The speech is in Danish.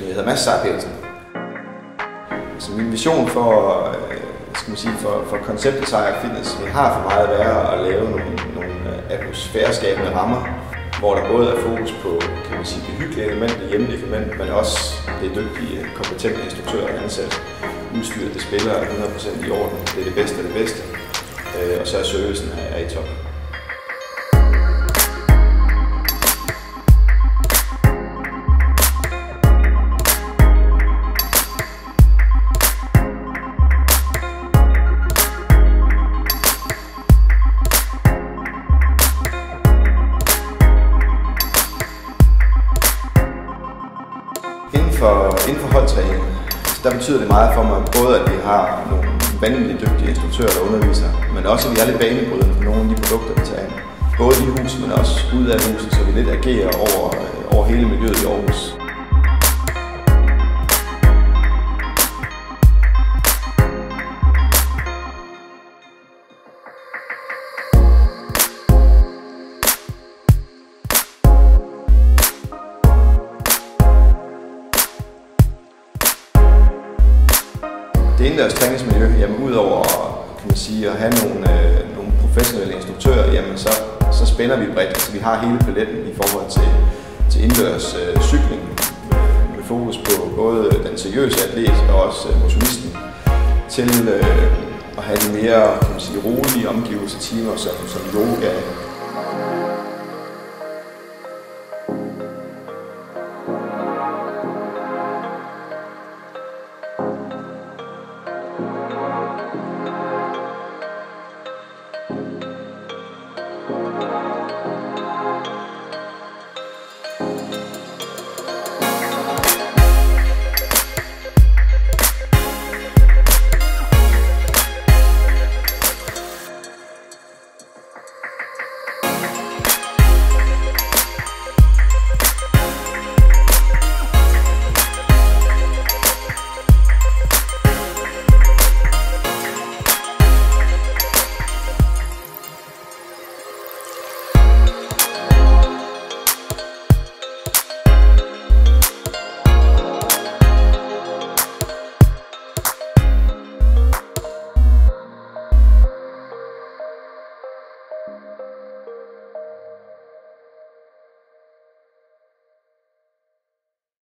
Jeg hedder Mads Seier-Petersen. Så min vision for konceptet Seier Fitness har for meget været at lave nogle atmosfæreskabende rammer, hvor der både er fokus på det hyggelige element, det hjemlige element, men også det dygtige, kompetente instruktører og ansatte. Udstyret, det spiller 100% i orden. Det er det bedste af det bedste. Og så er servicen i top. Inden for holdtræning, der betyder det meget for mig, både at vi har nogle vanvittigt dygtige instruktører, der underviser, men også at vi er lidt banebrydende på nogle af de produkter, vi tager ind. Både i huset, men også ud af huset, så vi lidt agerer over hele miljøet i Aarhus. Det indendørs træningsmiljø, udover at have nogle professionelle instruktører, jamen så spænder vi bredt. Altså, vi har hele paletten i forhold til indendørs cykling, med fokus på både den seriøse atlet og også motionisten, til at have de mere rolige omgivelser, timer som yoga,